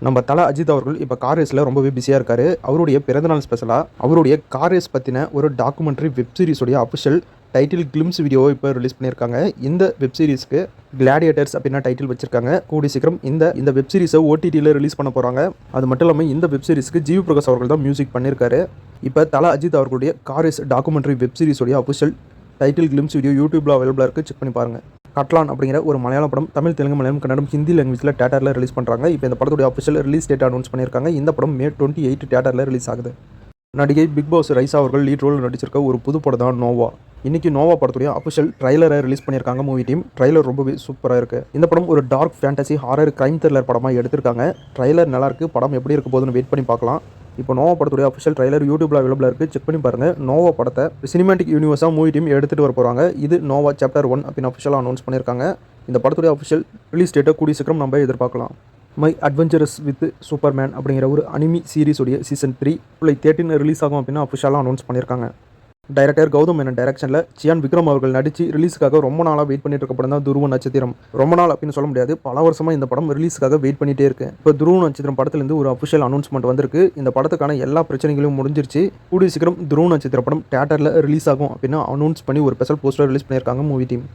நம்ம தல அஜித் அவர்கள் இப்போ கார் ரேஸில் ரொம்பவே பிஸியாக இருக்காரு. அவருடைய பிறந்தநாள் ஸ்பெஷலாக அவருடைய கார் ரேஸ் பற்றின ஒரு டாக்குமெண்ட்ரி வெப் சீரிஸுடைய அஃபிஷியல் டைட்டில் கிளிம்ஸ் வீடியோவை இப்போ ரிலீஸ் பண்ணியிருக்காங்க. இந்த வெப் சீரிஸ்க்கு கிளாடியேட்டர்ஸ் அப்படின்னா டைட்டில் வச்சிருக்காங்க. கூடி சீக்கிரம் இந்த வெப் சீரிஸை ஓடிடியில் ரிலீஸ் பண்ண போகிறாங்க. அது மட்டும் இல்லாமல் இந்த வெப் சீரிஸ்க்கு ஜிவி பிரகாஷ் அவர்கள் தான் மியூசிக் பண்ணியிருக்காரு. இப்போ தல அஜித் அவர்களுடைய கார் ரேஸ் டாக்குமெண்ட்ரி வெப் சீரிஸுடைய அஃபிஷியல் டைட்டில் கிளிம்ஸ் வீடியோ யூடியூப்ல அவைலபிளாக இருக்குது. செக் பண்ணி பாருங்கள். கட்லான் அப்படிங்கிற ஒரு மலையாள படம் தமிழ், தெலுங்கு, மலையாளம், கன்னடம், ஹிந்தி லாங்குவேஜில் தியேட்டரில் ரிலீஸ் பண்ணுறாங்க. இப்போ இந்த படத்துடைய அஃபிஷியல் ரிலீஸ் டேட் அனௌன்ஸ் பண்ணியிருக்காங்க. இந்த படம் May 28 தியேட்டரில் ரிலீஸ் ஆகுது. நடிகை பிக் பாஸ் ரைசா அவர்கள் லீட் ரோல் நடிச்சிருக்க ஒரு புது படம் தான் நோவா. இன்னைக்கு நோவா படத்துடைய அஃபிஷியல் ட்ரைலரை ரிலீஸ் பண்ணியிருக்காங்க மூவி டீம். ட்ரைலர் ரொம்பவே சூப்பராக இருக்குது. இந்த படம் ஒரு dark fantasy horror crime thriller படமாக எடுத்திருக்காங்க. ட்ரைலர் நல்லா இருக்குது. படம் எப்படி இருக்க போதுன்னு வெயிட் பண்ணி பார்க்கலாம். இப்போ நோவா படத்துடைய அஃபிஷியல் ட்ரைலர் யூடியூப்ல அவைலபிளாக இருக்குது. செக் பண்ணி பாருங்கள். நோவா படத்தை சினிமேட்டிக் யூனிவர்ஸாக மூவி டீம் எடுத்துகிட்டு வர போகிறாங்க. இது நோவா சாப்டர் 1 அப்படின்னு அஃபிஷியலாக அனௌன்ஸ் பண்ணியிருக்காங்க. இந்த படத்துடைய அஃபிஷியல் ரிலீஸ் டேட்டை கூடிய சீக்கிரம் நம்ம எதிர்பார்க்கலாம். மை அட்வென்ச்சரஸ் வித் சூப்பர்மேன் அப்படிங்கிற ஒரு அனிமி சீரிஸுடைய சீசன் 3 ஜூலை 13 ரிலீஸ் ஆகும் அப்படின்னு அஃபிஷியலாக அனௌன்ஸ் பண்ணியிருக்காங்க. டைரக்டர் கௌதம் மேனன் டைரக்ஷனில் சியான் விக்ரம் அவர்கள் நடித்து ரிலீஸுக்காக ரொம்ப நாளாக வெயிட் பண்ணிட்டு இருக்க படம் தான் துருவ நட்சத்திரம். ரொம்ப நாள் அப்படின்னு சொல்ல முடியாது, பல வருஷமாக இந்த படம் ரிலீஸுக்காக வெயிட் பண்ணிட்டே இருக்கு. இப்போ துருவ நட்சத்திரம் படத்துலேருந்து ஒரு அஃபிஷியல் அனௌன்ஸ்மெண்ட் வந்திருக்கு. இந்த படத்துக்கான எல்லா பிரச்சனைகளும் முடிஞ்சிருச்சு. கூடிய சீக்கிரம் துருவ நட்சத்திர படம் தியேட்டரில் ரிலீஸ் ஆகும் அப்படின்னு அனௌன்ஸ் பண்ணி ஒரு ஸ்பெஷல் போஸ்டர் ரிலீஸ் பண்ணியிருக்காங்க மூவி டீம்.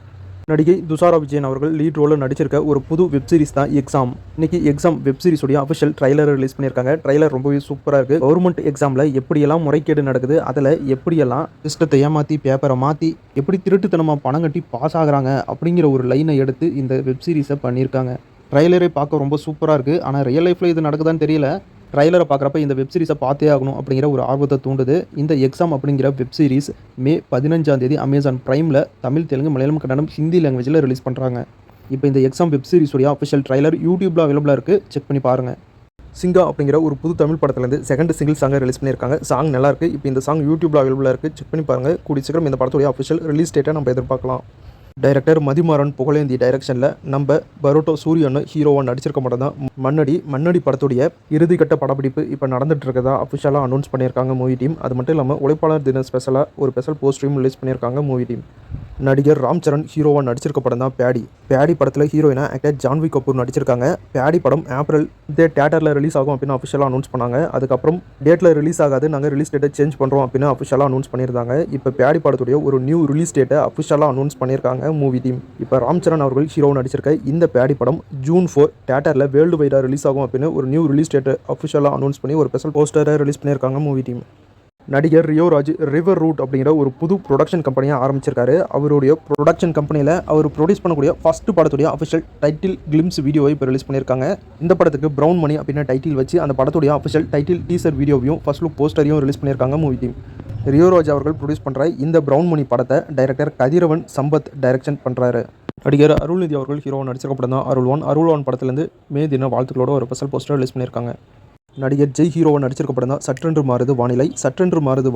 நடிகை துஷாரா விஜயன் அவர்கள் லீட் ரோலில் நடிச்சிருக்க ஒரு புது வெப் சீரிஸ் தான் எக்ஸாம். இன்னைக்கு எக்ஸாம் வெப் சீரிஸுடைய அஃபிஷியல் ட்ரைலர் ரிலீஸ் பண்ணியிருக்காங்க. ட்ரைலர் ரொம்பவே சூப்பராக இருக்குது. கவர்மெண்ட் எக்ஸாமில் எப்படியெல்லாம் முறைகேடு நடக்குது, அதில் எப்படியெல்லாம் சிஸ்டத்தை ஏமாற்றி பேப்பரை மாற்றி எப்படி திருட்டுத்தனமாக பணம் கட்டி பாஸ் ஆகுறாங்க அப்படிங்கிற ஒரு லைனை எடுத்து இந்த வெப் சீரிஸை பண்ணியிருக்காங்க. ட்ரைலரே பார்க்க ரொம்ப சூப்பராக இருக்குது. ஆனால் ரியல் லைஃப்பில் இது நடக்குதான்னு தெரியல. ட்ரைலரை பார்க்குறப்ப இந்த வெப் சீரிஸை பார்த்தே ஆகணும் அப்படிங்கிற ஒரு ஆர்வத்தை தூண்டுது. இந்த எக்ஸாம் அப்படிங்கிற வெப் சீரிஸ் May 15 அமேசான் பிரைமில் தமிழ், தெலுங்கு, மலையாளம், கன்னடம், ஹிந்தி லாங்குவேஜில் ரிலீஸ் பண்ணுறாங்க. இப்போ இந்த எக்ஸாம் வெப் சீரிஸுடைய அஃபிஷியல் ட்ரைலர் யூடியூப்பில் அவைலபிளாக இருக்குது. செக் பண்ணி பாருங்கள். சிங்கா அப்படிங்கிற ஒரு புது தமிழ் படத்துலேருந்து செகண்ட் சிங்கிள் சாங்கை ரிலீஸ் பண்ணியிருக்காங்க. சாங் நல்லாயிருக்கு. இப்போ இந்த சாங் யூடியூப்பில் அவைலபிளாக இருக்குது. செக் பண்ணி பாருங்கள். கூடிய சீக்கிரம் இந்த படத்துடைய அஃபிஷியல் ரிலீஸ் டேட்டை நம்ம எதிர்பார்க்கலாம். டைரக்டர் மதிமாறன் புகழேந்தி டைரக்ஷனில் நம்ம பரோட்டோ சூரியன்னு ஹீரோவாக நடிச்சிருக்க மாட்டோம் தான் மன்னடி படத்துடைய இறுதிக்கட்ட படப்பிடிப்பு இப்போ நடந்துட்டு இருக்கதா அஃபிஷியலாக அனௌன்ஸ் பண்ணியிருக்காங்க மூவி டீம். அது மட்டும் இல்லாமல் உழைப்பாளர் தின ஸ்பெஷலாக ஒரு ஸ்பெஷல் போஸ்டரையும் ரிலீஸ் பண்ணியிருக்காங்க மூவி டீம். நடிகர் ராம் சரண் ஹீரோவாக நடிச்சிருக்க படம் தான் பேடி படத்தில் ஹீரோயினா ஆக்டர் ஜான்வி கபூர் நடிச்சிருக்காங்க. பேடி படம் ஏப்ரல் தியேட்டரில் ரிலீஸ் ஆகும் அப்படின்னு அஃபிஷியலாக அனௌன்ஸ் பண்ணாங்க. அதுக்கப்புறம் டேட்டில் ரிலீஸ் ஆகாது, நாங்கள் ரிலீஸ் டேட்டை சேஞ்ச் பண்ணுறோம் அப்படின்னு அஃபிஷியலாக அனௌன்ஸ் பண்ணியிருந்தாங்க. இப்போ பேடி படத்துடைய ஒரு நியூ ரிலீஸ் டேட்டை அஃபிஷியலாக அனௌன்ஸ் பண்ணியிருக்காங்க மூவி டீம். இப்போ ராம் சரண் அவர்கள் ஹீரோவாக நடிச்சிருக்க இந்த பேடி படம் June 4 தியேட்டரில் வேர்ல்டு வைடாக ரிலீஸ் ஆகும் அப்படின்னு ஒரு நியூ ரிலீஸ் டேட்டை அஃபிஷியலாக அனௌன்ஸ் பண்ணி ஒரு ஸ்பெஷல் போஸ்டரை ரிலீஸ் பண்ணியிருக்காங்க மூவி டீம். நடிகர் ரியோராஜ் ரிவர் ரூட் அப்படிங்கிற ஒரு புது ப்ரொடக்ஷன் கம்பெனியை ஆரம்பிச்சிருக்காரு. அவருடைய ப்ரொடக்ஷன் கம்பெனியில் அவர் ப்ரொடியூஸ் பண்ணக்கூடிய ஃபர்ஸ்ட் படத்துடைய அஃபிஷியல் டைட்டில் கிளிம்ஸ் வீடியோவை இப்போ ரிலீஸ் பண்ணியிருக்காங்க. இந்த படத்துக்கு பிரவுன் மணி அப்படின்னு டைட்டில் வச்சு அந்த படத்துடைய அஃபிஷியல் டைட்டில் டீசர் வீடியோவையும் ஃபர்ஸ்ட் லுக் போஸ்டரையும் ரிலீஸ் பண்ணியிருக்காங்க மூவி டீம். ரியோராஜ் அவர்கள் ப்ரொடியூஸ் பண்ணுற இந்த பிரவுன் மணி படத்தை டைரக்டர் கதிரவன் சம்பத் டைரக்ஷன் பண்ணுறாரு. நடிகர் அருள்நிதி அவர்கள் ஹீரோவாக நடிச்சிருக்க படம் தான் அருள்வான் படத்துலேருந்து மே தின வாழ்த்துக்களோட ஒரு ஸ்பெஷல் போஸ்டர் ரிலீஸ் பண்ணியிருக்காங்க. நடிகர் ஜெய் ஹீரோவாக நடிச்சிருக்க படம் தான் சற்றென்று மாறுது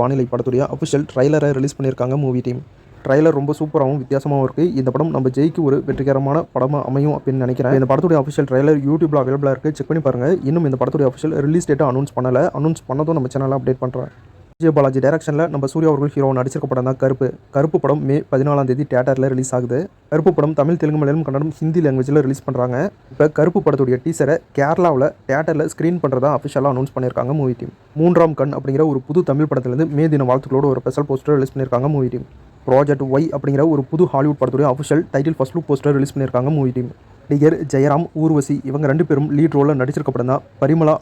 வானிலை படத்துடைய அஃபிஷியல் ட்ரைலரை ரிலீஸ் பண்ணியிருக்காங்க மூவி டீம். ட்ரைலர் ரொம்ப சூப்பராகவும் வித்தியாசமாகவும் இருக்குது. இந்த படம் நம்ம ஜெய்க்கு ஒரு வெற்றிகரமான படமாக அமையும் அப்படின்னு நினைக்கிறேன். இந்த படத்துடைய அஃபிஷியல் ட்ரைலர் யூடியூப்ல அவைலபிளாக இருக்குது. செக் பண்ணி பாருங்கள். இன்னும் இந்த படத்துடைய அஃபிஷியல் ரிலீஸ் டேட்டை அனௌன்ஸ் பண்ணதும் நம்ம சேனலில் அப்டேட் பண்ணுறேன். விஜய் பாலாஜி டைரக்ஷனில் நம்ம சூர்யா அவர்கள் ஹீரோவாக நடிச்சிருக்க படம் தான் கருப்பு படம் May 14 தியேட்டரில் ரிலீஸ் ஆகுது. கருப்பு படம் தமிழ், தெலுங்கு, மலையாளம், கன்னடம், ஹிந்தி லாங்குவேஜில் ரிலீஸ் பண்ணுறாங்க. இப்போ கருப்பு படத்துடைய டீசரை கேரளாவில் தியேட்டரில் ஸ்க்ரீன் பண்ணுறதா அஃபிஷியலாக அனௌன்ஸ் பண்ணியிருக்காங்க மூவி டீம். மூன்றாம் கண் அப்படிங்கிற ஒரு புது தமிழ் படத்துலேருந்து மே தின வாழ்த்துக்களோட ஒரு ஸ்பெஷல் போஸ்டர் ரிலீஸ் பண்ணியிருக்காங்க மூவி டீம். ப்ராஜெக்ட் ஒய் அப்படிங்கிற ஒரு புது ஹாலிவுட் படத்துடைய official title first look poster release பண்ணியிருக்காங்க மூவி டீம். நடிகர் ஜெயராம், ஊர்வசி இவங்க 2 பேரும் லீட் ரோலில் நடிச்சிருக்க படம் தான் பரிமளா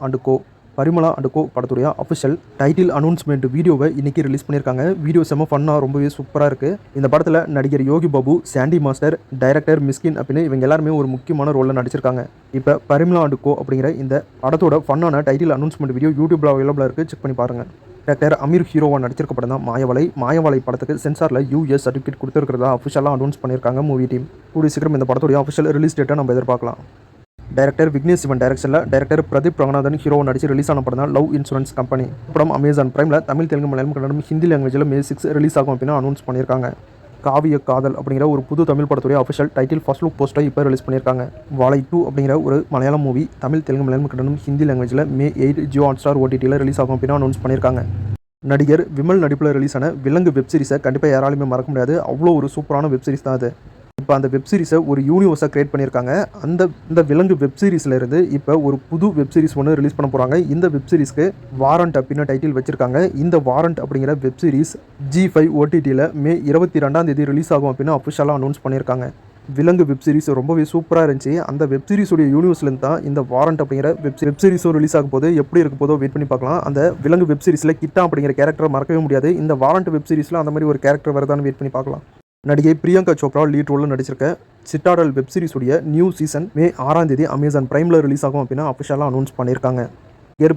அண்ட் கோ படத்துடைய அஃபிஷியல் டைட்டில் அனௌன்ஸ்மெண்ட் வீடியோவை இன்றைக்கி ரிலீஸ் பண்ணியிருக்காங்க. வீடியோ செம்ம ஃபன்னாக ரொம்பவே சூப்பராக இருக்குது. இந்த படத்தில் நடிகர் யோகி பாபு, சாண்டி மாஸ்டர், டைரக்டர் மிஸ்கின் அப்படின்னு இவங்க எல்லாருமே ஒரு முக்கியமான ரோலில் நடிச்சிருக்காங்க. இப்போ பரிமளா அண்ட் கோ அப்படிங்கிற இந்த படத்தோட ஃபன்னான டைட்டில் அனௌன்ஸ்மெண்ட் வீடியோ யூடியூப்ல அவைலபிளாக இருக்குது. செக் பண்ணி பாருங்கள். டைரக்டர் அமீர் ஹீரோவாக நடிச்சிருக்க படம் தான் மாயவலை படத்துக்கு சென்சாரில் US சர்டிஃபிகேட் கொடுத்துருக்கிறதா அஃபிஷியலாக அனௌன்ஸ் பண்ணியிருக்காங்க மூவி டீம். கூடிய சீக்கிரம் இந்த படத்துடைய அஃபிஷியல் ரிலீஸ் டேட்டை நம்ம எதிர்பார்க்கலாம். டைரக்டர் விக்னேஷ் சிவன் டைரக்ஷனில் டைரக்டர் பிரதீப் ரங்கநாதன் ஹீரோவாக நடிச்சு ரிலீஸ் ஆன படம் தான் லவ் இன்சூரன்ஸ் கம்பெனி. படம் அமேசான் பிரைமில் தமிழ், தெலுங்கு, மலையாளம், கன்னடம், ஹிந்தி லாங்குவேஜில் May 6 ரிலீஸ் ஆகும் அப்படின்னு அனௌன்ஸ் பண்ணியிருக்காங்க. காவிய காதல் அப்படிங்கிற ஒரு புது தமிழ் படத்துடைய அஃபிஷியல் டைட்டில் ஃபர்ஸ்ட் லுக் போஸ்டரை இப்போ ரிலீஸ் பண்ணியிருக்காங்க. வாழை 2 அப்படிங்கிற ஒரு மலையாளம் மூவி தமிழ், தெலுங்கு, மலையாளம், கன்னடம், ஹிந்தி லாங்குவேஜில் May 8 ஜியோ ஹாட்ஸ்டார் OTTயில் ரிலீஸ் ஆகும் அப்படின்னு அனௌன்ஸ் பண்ணியிருக்காங்க. நடிகர் விமல் நடிப்பில் ரிலீஸ் ஆன விலங்கு வெப் சீரிஸை கண்டிப்பாக யாராலுமே மறக்க முடியாது. அவ்வளோ ஒரு சூப்பரான வெப் சீரிஸ் தான் அது. இப்போ அந்த வெப் சீரிஸை ஒரு யூனிவர்ஸாக கிரியேட் பண்ணியிருக்காங்க. இந்த விலங்கு வெப் சீரிஸில் இருந்து இப்போ ஒரு புது வெப் சீரிஸ் ஒன்று ரிலீஸ் பண்ண போகிறாங்க. இந்த வெப் சீரிஸ்க்கு வாரண்ட் அப்படின்னு டைட்டில் வச்சிருக்காங்க. இந்த வாரண்ட் அப்படிங்கிற வெப் சீரிஸ் G5 OTTயில் மே 22 ரிலீஸ் ஆகும் அப்படின்னு அஃபிஷியலாக அனௌன்ஸ் பண்ணியிருக்காங்க. விலங்கு வெப் சீரிஸ் ரொம்பவே சூப்பராக இருந்துச்சு. அந்த வெப் சீரிஸோடைய யூனிவர்ஸ்லேருந்து தான் இந்த வாரண்ட் அப்படிங்கிற வெப் சீரிஸும் ரிலீஸ் ஆகும் போது எப்படி இருக்க போதோ வெயிட் பண்ணி பார்க்கலாம். அந்த விலங்கு வெப் சீரிஸில் கிட்டா அப்படிங்கிற கேரக்டரை மறக்கவே முடியாது. இந்த வாரண்ட் வெப் சீரிஸில் அந்த மாதிரி ஒரு கேரக்டர் வருதான்னு வெயிட் பண்ணி பார்க்கலாம். நடிகை பிரியங்கா சோப்ரா லீட் ரோலில் நடிச்சிருக்க சிட்டாடல் வெப் சீரிஸுடைய நியூ சீசன் மே 6 அமேசான் பிரைமில் ரிலீஸ் ஆகும் அப்படின்னு அஃபிஷியலாக அனௌன்ஸ் பண்ணியிருக்காங்க.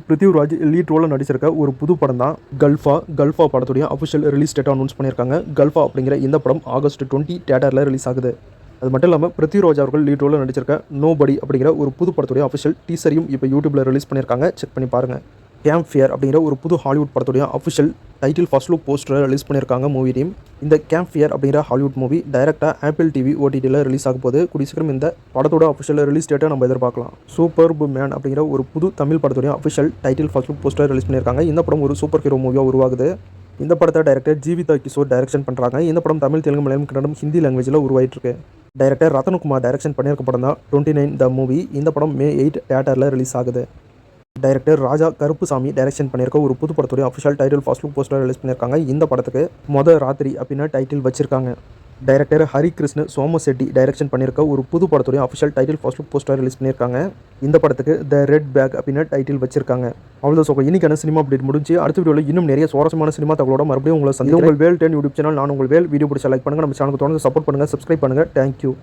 பிருத்திவிராஜ் லீட் ரோலில் நடிச்சிருக்க ஒரு புது படம் தான் கல்ஃபா படத்துடைய அஃபிஷியல் ரிலீஸ் டேட்டை அனௌன்ஸ் பண்ணியிருக்காங்க. கல்ஃபா அப்படிங்கிற இந்த படம் ஆகஸ்ட் 20 தியேட்டரில் ரிலீஸ் ஆகுது. அது மட்டும் இல்லாமல் பிருத்திவிராஜ் அவர்கள் லீட் ரோலில் நடிச்சிருக்க நோபடி அப்படிங்கிற ஒரு புது படத்துடைய அஃபிஷியல் டீசரையும் இப்போ யூடியூப்பில் ரிலீஸ் பண்ணியிருக்காங்க. செக் பண்ணி பாருங்கள். கேம்ப் ஃபியர் அப்படிங்கிற ஒரு புது ஹாலிவுட் படத்துடைய அஃபிஷியல் டைட்டில் ஃபர்ஸ்ட் லுக் போஸ்டரை ரிலீஸ் பண்ணியிருக்காங்க மூவி டீம். இந்த கேம்ப் ஃபியர் அப்படிங்கிற ஹாலிவுட் மூவி டைரெக்டாக ஆப்பிள் டிவி OTTயில் ரிலீஸ் ஆகும் போது கூடிய சீக்கிரம் இந்த படத்தோட அஃபிஷியல் ரிலீஸ் டேட்டை நம்ம எதிர்பார்க்கலாம். சூப்பர்ப் மேன் அப்படிங்கிற ஒரு புது தமிழ் படத்துடைய அஃபிஷியல் டைட்டில் ஃபர்ஸ்ட் லுக் போஸ்டரை ரிலீஸ் பண்ணியிருக்காங்க. இந்த படம் ஒரு சூப்பர் ஹீரோ மூவியாக உருவாகுது. இந்த படத்தை டைரக்டர் ஜீவிதா கிஷோர் டைரக்ஷன் பண்ணுறாங்க. இந்த படம் தமிழ், தெலுங்கு, மலையாளம், கன்னடம், ஹிந்தி லாங்குவேஜில் உருவாயிட்டு இருக்கு. டைரக்டர் ரத்தனகுமார் டைரக்ஷன் பண்ணியிருக்க படம் தான் 29 த மூவி. இந்த படம் மே 8 தியேட்டரில் ரிலீஸ் ஆகுது. டைரக்டர் ராஜா கருப்புசாமி டைரக்ஷன் பண்ணியிருக்க ஒரு புது படத்துடைய official title first look poster release பண்ணியிருக்காங்க. இந்த படத்துக்கு ராத்திரி அப்படின்னு டைட்டில் வச்சிருக்காங்க. டைரக்டர் ஹரிகிருஷ்ண சோமசெட்டி டைரக்ஷன் பண்ணியிருக்க ஒரு புது படத்துடைய official title first look poster release பண்ணியிருக்காங்க. இந்த படத்துக்கு த ரெட் பேக் அப்படின்னு டைட்டில் வச்சிருக்காங்க. அவ்வளோதான். இன்னைக்கான சினிமா அப்டேட் முடிஞ்சு. அடுத்த வீடியோவில் இன்னும் நிறைய சுவாரஸ்யமான சினிமா தகவலோட மறுபடியும் உங்களை சந்திக்கிறேன். உங்கள் வேல் 10 யூடியூப் சேனல். நான் உங்கள் வேல் வீடியோ பிடிச்ச லைக் பண்ணுங்கள். நம்ம சேனலுக்கு தொடர்ந்து சப்போர்ட் பண்ணுங்கள், சப்ஸ்கிரைப் பண்ணுங்கள். தேங்க்யூ.